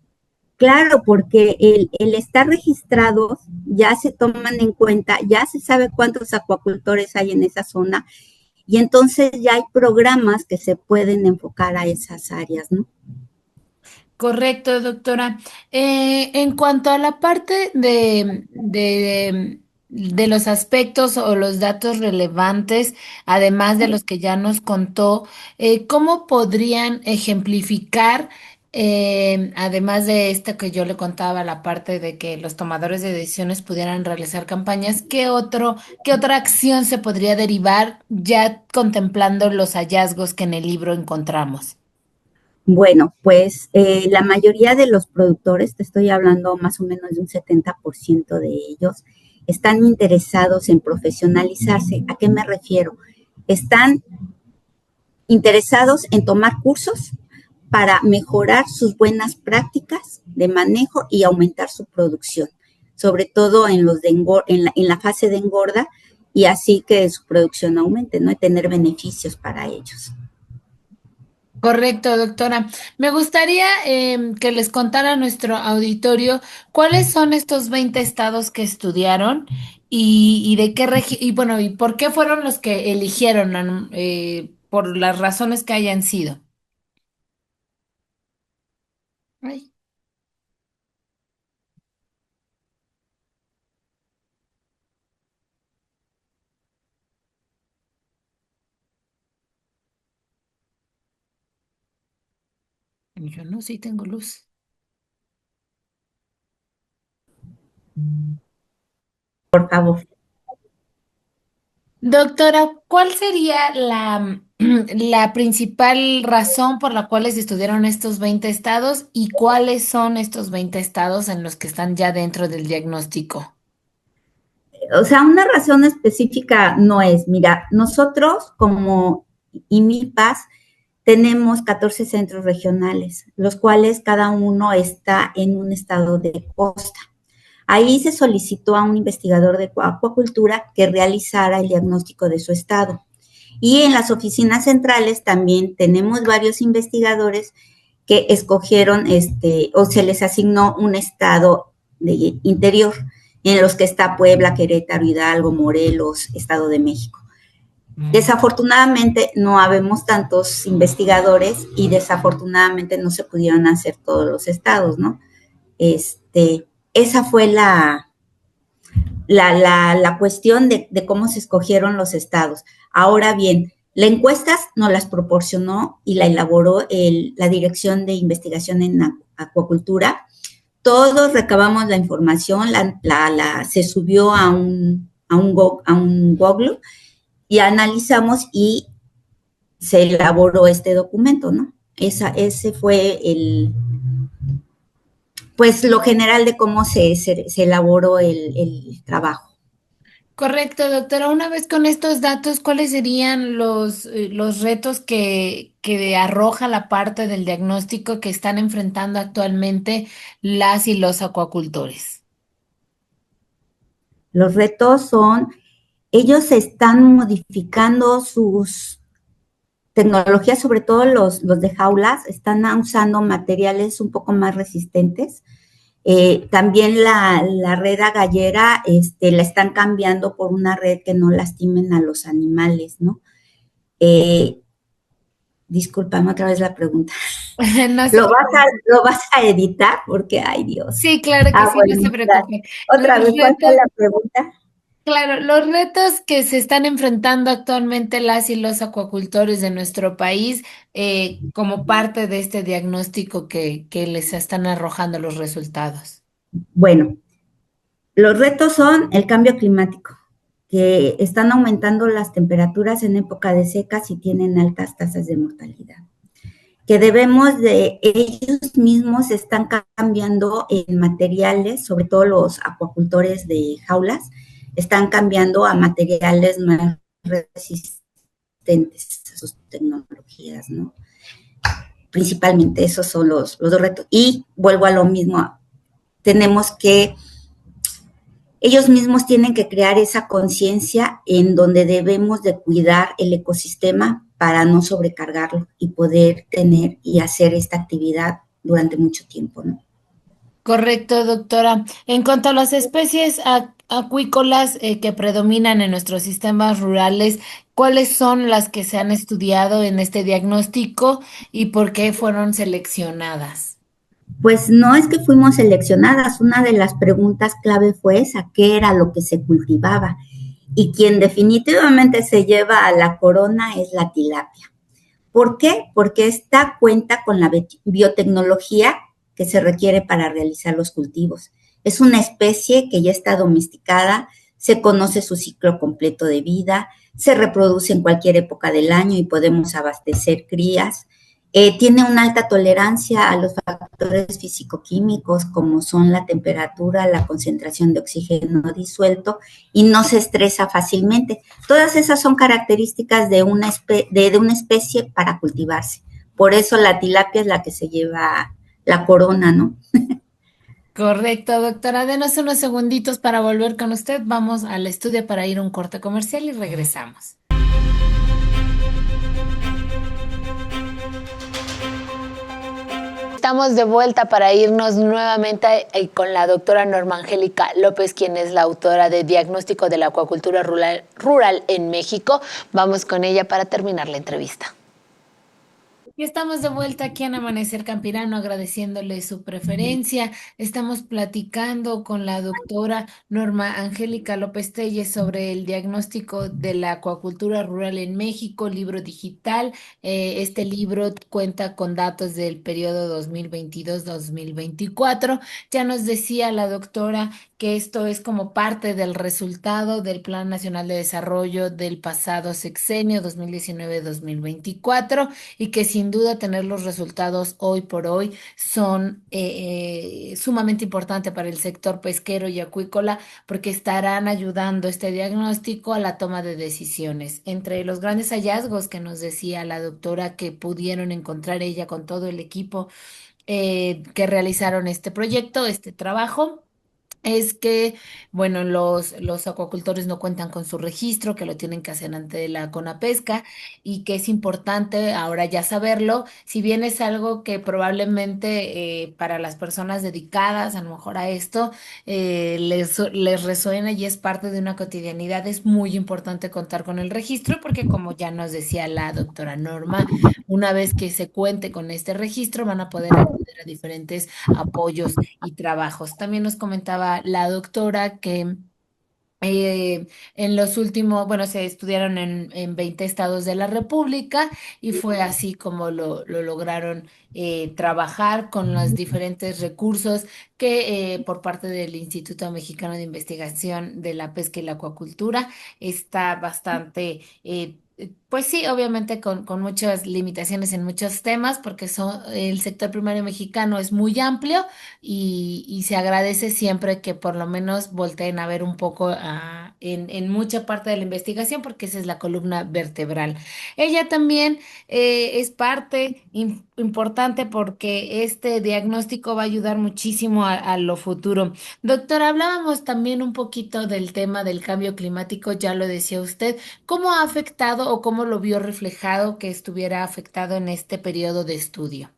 claro, porque el estar registrados ya se toman en cuenta, ya se sabe cuántos acuacultores hay en esa zona y entonces ya hay programas que se pueden enfocar a esas áreas, ¿no? Correcto, doctora. En cuanto a la parte de los aspectos o los datos relevantes, además de los que ya nos contó, ¿cómo podrían ejemplificar, además de esto que yo le contaba, la parte de que los tomadores de decisiones pudieran realizar campañas, qué otra acción se podría derivar ya contemplando los hallazgos que en el libro encontramos? Bueno, pues la mayoría de los productores, te estoy hablando más o menos de un 70% de ellos, están interesados en profesionalizarse. ¿A qué me refiero? Están interesados en tomar cursos para mejorar sus buenas prácticas de manejo y aumentar su producción, sobre todo en los de en la fase de engorda, y así que su producción aumente, ¿no? Y tener beneficios para ellos. Correcto, doctora. Me gustaría que les contara a nuestro auditorio cuáles son estos 20 estados que estudiaron y de qué y bueno, y por qué fueron los que eligieron, por las razones que hayan sido. Ay, yo no, sí tengo luz. Por favor. Doctora, ¿cuál sería la principal razón por la cual se estudiaron estos 20 estados y cuáles son estos 20 estados en los que están ya dentro del diagnóstico? O sea, una razón específica no es. Mira, nosotros como IMIPAS tenemos 14 centros regionales, los cuales cada uno está en un estado de costa. Ahí se solicitó a un investigador de acuacultura que realizara el diagnóstico de su estado. Y en las oficinas centrales también tenemos varios investigadores que escogieron o se les asignó un estado de interior, en los que está Puebla, Querétaro, Hidalgo, Morelos, Estado de México. Desafortunadamente no habemos tantos investigadores y desafortunadamente no se pudieron hacer todos los estados, ¿no? Esa fue la cuestión de cómo se escogieron los estados. Ahora bien, la encuesta nos las proporcionó y la elaboró la Dirección de Investigación en Acuacultura. Todos recabamos la información, se subió a un Google y analizamos y se elaboró este documento, ¿no? Ese fue pues lo general de cómo se elaboró el trabajo. Correcto, doctora. Una vez con estos datos, ¿cuáles serían los retos que arroja la parte del diagnóstico que están enfrentando actualmente las y los acuacultores? Los retos son, ellos están modificando sus tecnologías, sobre todo los de jaulas, están usando materiales un poco más resistentes. También la red agallera la están cambiando por una red que no lastimen a los animales, ¿no? Discúlpame otra vez la pregunta. No se ¿Lo vas a editar? Porque, ay Dios. Sí, claro que sí, Bueno, no se preocupe. otra vez, ¿cuál fue la pregunta? Claro, los retos que se están enfrentando actualmente las y los acuacultores de nuestro país como parte de este diagnóstico que les están arrojando los resultados. Bueno, los retos son el cambio climático, que están aumentando las temperaturas en época de secas y tienen altas tasas de mortalidad. Que ellos mismos están cambiando en materiales, sobre todo los acuacultores de jaulas, están cambiando a materiales más resistentes a sus tecnologías, ¿no? Principalmente esos son los dos retos. Y vuelvo a lo mismo, ellos mismos tienen que crear esa conciencia en donde debemos de cuidar el ecosistema para no sobrecargarlo y poder tener y hacer esta actividad durante mucho tiempo, ¿no? Correcto, doctora. En cuanto a las especies acuícolas que predominan en nuestros sistemas rurales, ¿cuáles son las que se han estudiado en este diagnóstico y por qué fueron seleccionadas? Pues no es que fuimos seleccionadas, una de las preguntas clave fue esa, ¿qué era lo que se cultivaba? Y quien definitivamente se lleva a la corona es la tilapia. ¿Por qué? Porque esta cuenta con la biotecnología que se requiere para realizar los cultivos. Es una especie que ya está domesticada, se conoce su ciclo completo de vida, se reproduce en cualquier época del año y podemos abastecer crías. Tiene una alta tolerancia a los factores físico-químicos como son la temperatura, la concentración de oxígeno disuelto y no se estresa fácilmente. Todas esas son características de una especie para cultivarse. Por eso la tilapia es la que se lleva la corona, ¿no? Correcto, doctora. Denos unos segunditos para volver con usted. Vamos al estudio para ir a un corte comercial y regresamos. Estamos de vuelta para irnos nuevamente con la doctora Norma Angélica López, quien es la autora de Diagnóstico de la Acuacultura Rural en México. Vamos con ella para terminar la entrevista. Y estamos de vuelta aquí en Amanecer Campirano, agradeciéndole su preferencia. Estamos platicando con la doctora Norma Angélica López Telles sobre el diagnóstico de la acuacultura rural en México, libro digital. Este libro cuenta con datos del periodo 2022-2024. Ya nos decía la doctora que esto es como parte del resultado del Plan Nacional de Desarrollo del pasado sexenio 2019-2024 y que sin duda tener los resultados hoy por hoy son sumamente importantes para el sector pesquero y acuícola porque estarán ayudando este diagnóstico a la toma de decisiones. Entre los grandes hallazgos que nos decía la doctora que pudieron encontrar ella con todo el equipo que realizaron este proyecto, este trabajo. Es que, bueno, los acuacultores no cuentan con su registro, que lo tienen que hacer ante la CONAPESCA y que es importante ahora ya saberlo, si bien es algo que probablemente para las personas dedicadas a lo mejor a esto les resuena y es parte de una cotidianidad, es muy importante contar con el registro porque como ya nos decía la doctora Norma, una vez que se cuente con este registro van a poder acceder a diferentes apoyos y trabajos. También nos comentaba la doctora que en los últimos, bueno, se estudiaron en 20 estados de la República y fue así como lo lograron trabajar con los diferentes recursos que por parte del Instituto Mexicano de Investigación de la Pesca y la Acuacultura está bastante pues sí, obviamente con muchas limitaciones en muchos temas, porque el sector primario mexicano es muy amplio y se agradece siempre que por lo menos volteen a ver un poco en mucha parte de la investigación, porque esa es la columna vertebral. Ella también es parte importante porque este diagnóstico va a ayudar muchísimo a lo futuro. Doctora, hablábamos también un poquito del tema del cambio climático, ya lo decía usted. ¿Cómo ha afectado o cómo lo vio reflejado que estuviera afectado en este periodo de estudio?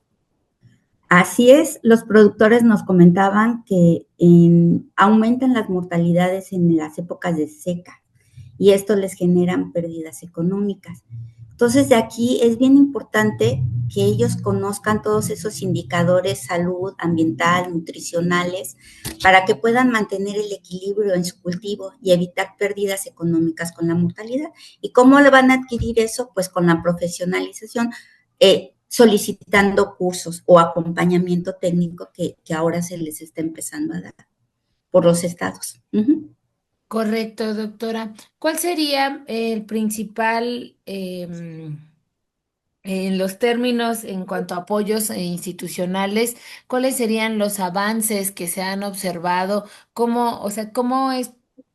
Así es, los productores nos comentaban que aumentan las mortalidades en las épocas de seca y esto les generan pérdidas económicas. Entonces, de aquí es bien importante que ellos conozcan todos esos indicadores, salud, ambiental, nutricionales, para que puedan mantener el equilibrio en su cultivo y evitar pérdidas económicas con la mortalidad. ¿Y cómo le van a adquirir eso? Pues con la profesionalización, solicitando cursos o acompañamiento técnico que ahora se les está empezando a dar por los estados. Correcto, doctora. ¿Cuál sería el principal, en los términos en cuanto a apoyos institucionales, cuáles serían los avances que se han observado? ¿Cómo, o sea, cómo es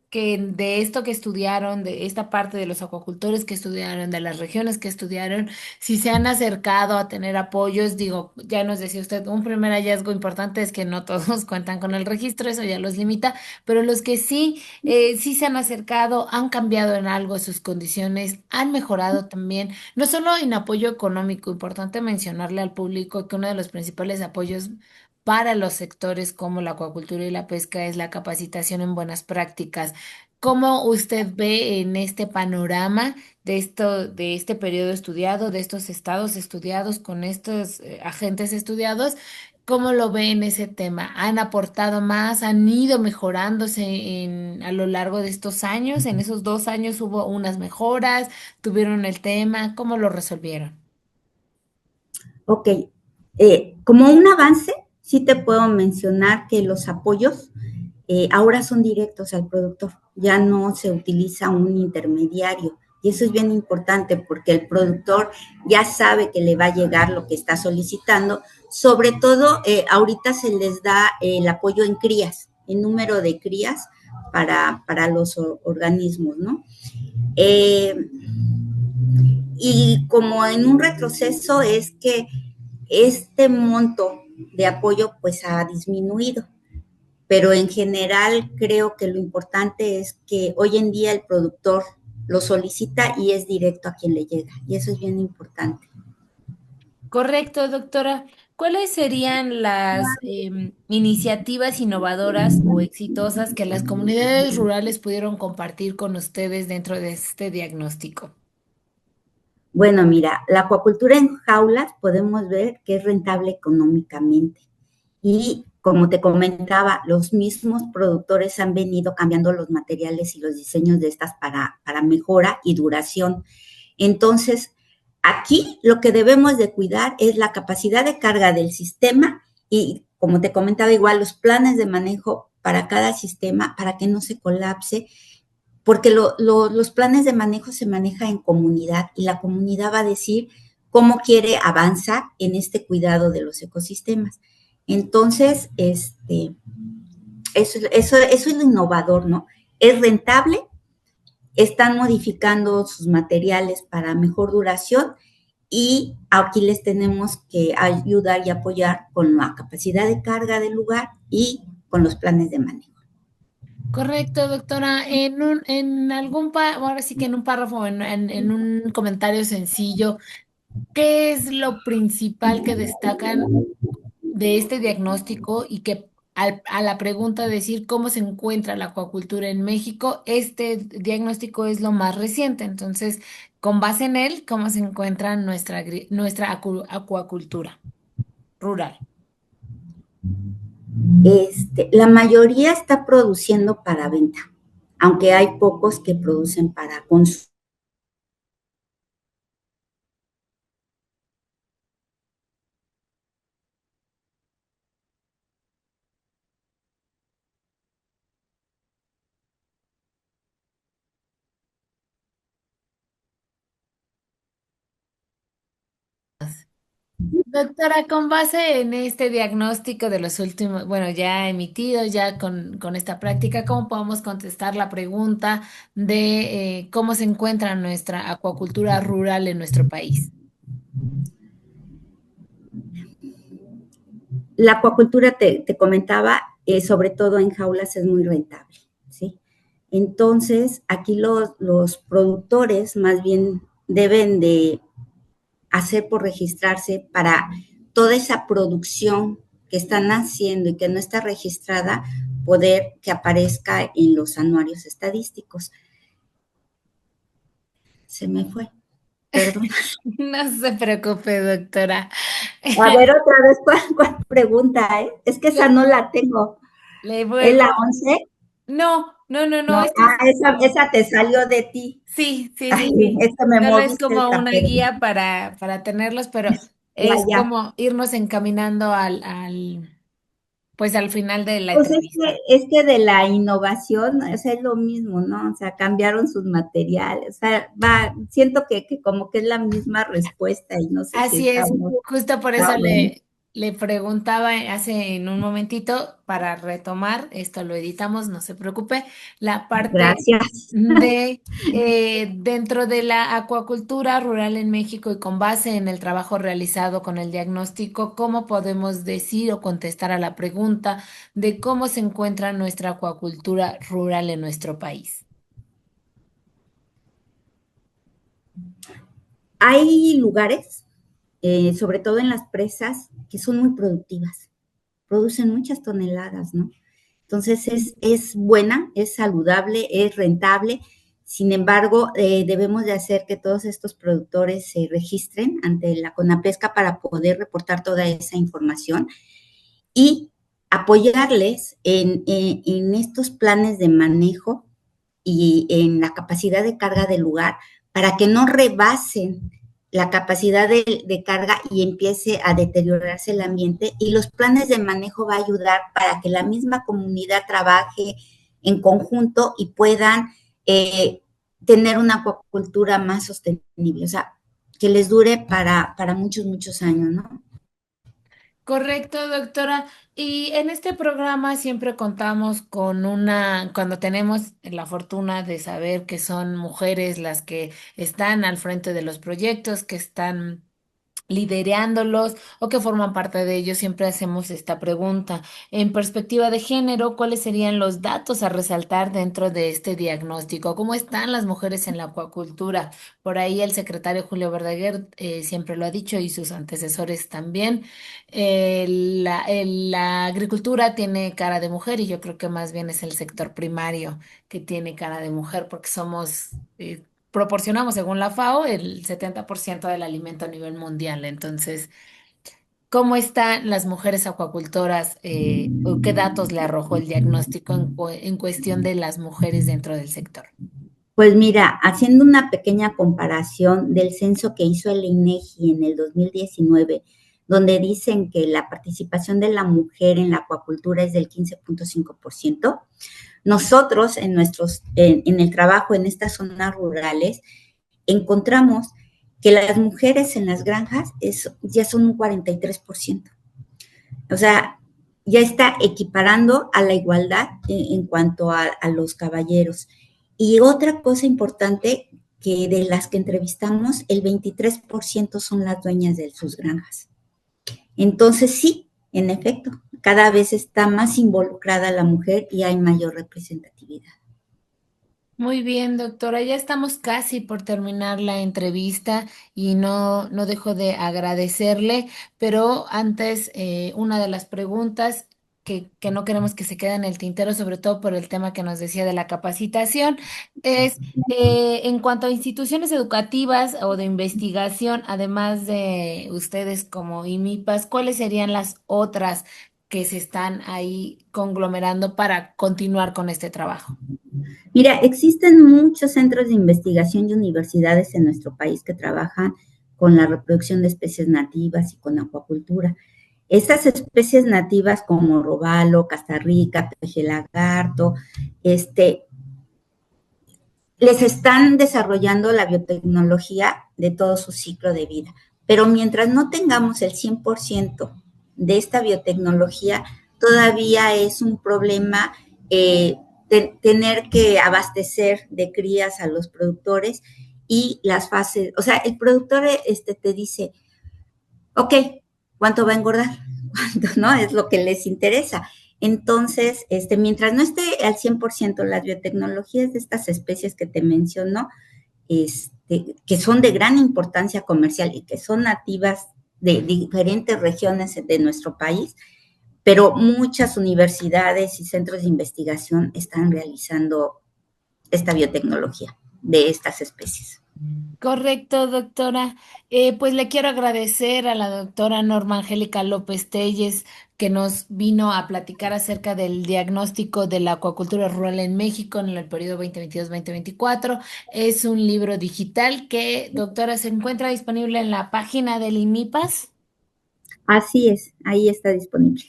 que de esto que estudiaron, de esta parte de los acuacultores que estudiaron, de las regiones que estudiaron, si se han acercado a tener apoyos? Digo, ya nos decía usted, un primer hallazgo importante es que no todos cuentan con el registro, eso ya los limita, pero los que sí, sí se han acercado, han cambiado en algo sus condiciones, han mejorado también. No solo en apoyo económico, importante mencionarle al público que uno de los principales apoyos para los sectores como la acuacultura y la pesca es la capacitación en buenas prácticas. ¿Cómo usted ve en este panorama de esto, de este periodo estudiado, de estos estados estudiados con estos agentes estudiados? ¿Cómo lo ve en ese tema? ¿Han aportado más? ¿Han ido mejorándose a lo largo de estos años? ¿En esos 2 años hubo unas mejoras? ¿Tuvieron el tema? ¿Cómo lo resolvieron? Ok, como un avance, sí te puedo mencionar que los apoyos ahora son directos al productor, ya no se utiliza un intermediario. Y eso es bien importante porque el productor ya sabe que le va a llegar lo que está solicitando. Sobre todo, ahorita se les da el apoyo en crías, en número de crías para los organismos, ¿no? Eh, y como en un retroceso es que este monto de apoyo pues ha disminuido, pero en general creo que lo importante es que hoy en día el productor lo solicita y es directo a quien le llega, y eso es bien importante. Correcto, doctora. ¿Cuáles serían las iniciativas innovadoras o exitosas que las comunidades rurales pudieron compartir con ustedes dentro de este diagnóstico? Bueno, mira, la acuacultura en jaulas podemos ver que es rentable económicamente. Y como te comentaba, los mismos productores han venido cambiando los materiales y los diseños de estas para mejora y duración. Entonces, aquí lo que debemos de cuidar es la capacidad de carga del sistema y, como te comentaba, igual los planes de manejo para cada sistema para que no se colapse, porque los planes de manejo se maneja en comunidad y la comunidad va a decir cómo quiere avanzar en este cuidado de los ecosistemas. Entonces, eso es lo innovador, ¿no? Es rentable, están modificando sus materiales para mejor duración y aquí les tenemos que ayudar y apoyar con la capacidad de carga del lugar y con los planes de manejo. Correcto, doctora. En algún ahora sí que en un párrafo, en un comentario sencillo, ¿qué es lo principal que destacan de este diagnóstico y que a la pregunta de decir cómo se encuentra la acuacultura en México, este diagnóstico es lo más reciente? Entonces, con base en él, ¿cómo se encuentra nuestra acuacultura rural? La mayoría está produciendo para venta, aunque hay pocos que producen para consumo. Doctora, con base en este diagnóstico de los últimos, bueno, ya emitidos, ya con esta práctica, ¿cómo podemos contestar la pregunta de cómo se encuentra nuestra acuacultura rural en nuestro país? La acuacultura, te comentaba, sobre todo en jaulas es muy rentable, ¿sí? Entonces, aquí los productores más bien deben de hacer por registrarse para toda esa producción que están haciendo y que no está registrada, poder que aparezca en los anuarios estadísticos. Se me fue, perdón. No se preocupe, doctora. A ver, otra vez, ¿cuál pregunta, eh? Es que esa Le, no la tengo. le ¿Es la vuelvo. 11? No, no, no, no, No, esto es como, esa te salió de ti. sí, sí, Ay, sí, sí. es que me Solo es moviste como esta, una perdón. guía para tenerlos, pero Ya, es ya. como irnos encaminando pues al final de la Pues entrevista. es que de la innovación, o sea, es lo mismo, ¿no? O sea, cambiaron sus materiales, o sea, siento que como que es la misma respuesta y no sé si Así es, estamos, justo por eso bueno, le preguntaba hace en un momentito para retomar, esto lo editamos, no se preocupe, la parte gracias. de dentro de la acuacultura rural en México y con base en el trabajo realizado con el diagnóstico, ¿cómo podemos decir o contestar a la pregunta de cómo se encuentra nuestra acuacultura rural en nuestro país? Hay lugares, sobre todo en las presas, que son muy productivas. producen muchas toneladas, ¿no? Entonces es buena, es saludable, es rentable. Sin embargo, debemos de hacer que todos estos productores se registren ante la CONAPESCA para poder reportar toda esa información y apoyarles en estos planes de manejo y en la capacidad de carga del lugar para que no rebasen la capacidad de carga y empiece a deteriorarse el ambiente, y los planes de manejo va a ayudar para que la misma comunidad trabaje en conjunto y puedan tener una acuacultura más sostenible, o sea, que les dure para muchos, muchos años, ¿no? Correcto, doctora. Y en este programa siempre contamos con cuando tenemos la fortuna de saber que son mujeres las que están al frente de los proyectos, que están liderándolos o que forman parte de ellos, siempre hacemos esta pregunta. En perspectiva de género, ¿cuáles serían los datos a resaltar dentro de este diagnóstico? ¿Cómo están las mujeres en la acuacultura? Por ahí el secretario Julio Verdaguer siempre lo ha dicho y sus antecesores también. La agricultura tiene cara de mujer y yo creo que más bien es el sector primario que tiene cara de mujer porque proporcionamos, según la FAO, el 70% del alimento a nivel mundial. Entonces, ¿cómo están las mujeres acuacultoras o qué datos le arrojó el diagnóstico en cuestión de las mujeres dentro del sector? Pues mira, haciendo una pequeña comparación del censo que hizo el INEGI en el 2019, donde dicen que la participación de la mujer en la acuacultura es del 15.5%, nosotros en el trabajo en estas zonas rurales encontramos que las mujeres en las granjas ya son un 43%. O sea, ya está equiparando a la igualdad en cuanto a los caballeros. Y otra cosa importante, que de las que entrevistamos, el 23% son las dueñas de sus granjas. Entonces, sí, en efecto, cada vez está más involucrada la mujer y hay mayor representatividad. Muy bien, doctora. Ya estamos casi por terminar la entrevista y no dejo de agradecerle, pero antes, una de las preguntas que no queremos que se quede en el tintero, sobre todo por el tema que nos decía de la capacitación, es en cuanto a instituciones educativas o de investigación, además de ustedes como IMIPAS, ¿cuáles serían las otras que se están ahí conglomerando para continuar con este trabajo? Mira, existen muchos centros de investigación y universidades en nuestro país que trabajan con la reproducción de especies nativas y con acuacultura. Estas especies nativas como robalo, castarrica, peje lagarto, les están desarrollando la biotecnología de todo su ciclo de vida. Pero mientras no tengamos el 100% de esta biotecnología, todavía es un problema tener que abastecer de crías a los productores y las fases. O sea, el productor te dice, ok, ¿cuánto va a engordar? ¿Cuánto, no? Es lo que les interesa. Entonces, mientras no esté al 100% las biotecnologías de estas especies que te menciono, que son de gran importancia comercial y que son nativas de diferentes regiones de nuestro país, pero muchas universidades y centros de investigación están realizando esta biotecnología de estas especies. Correcto, doctora. Pues le quiero agradecer a la doctora Norma Angélica López Telles que nos vino a platicar acerca del diagnóstico de la acuacultura rural en México en el periodo 2022-2024. Es un libro digital que, doctora, se encuentra disponible en la página del IMIPAS. Así es, ahí está disponible.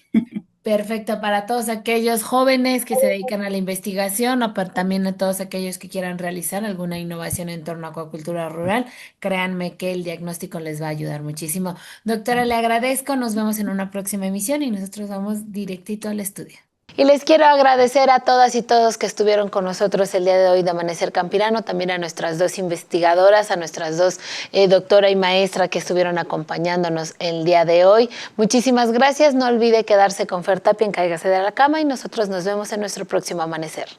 Perfecto para todos aquellos jóvenes que se dedican a la investigación o también a todos aquellos que quieran realizar alguna innovación en torno a acuacultura rural. Créanme que el diagnóstico les va a ayudar muchísimo. Doctora, le agradezco. Nos vemos en una próxima emisión y nosotros vamos directito al estudio. Y les quiero agradecer a todas y todos que estuvieron con nosotros el día de hoy de Amanecer Campirano, también a nuestras dos investigadoras, a nuestras dos doctora y maestra que estuvieron acompañándonos el día de hoy. Muchísimas gracias. No olvide quedarse con Fer Tapia en Cáigase de la Cama y nosotros nos vemos en nuestro próximo Amanecer.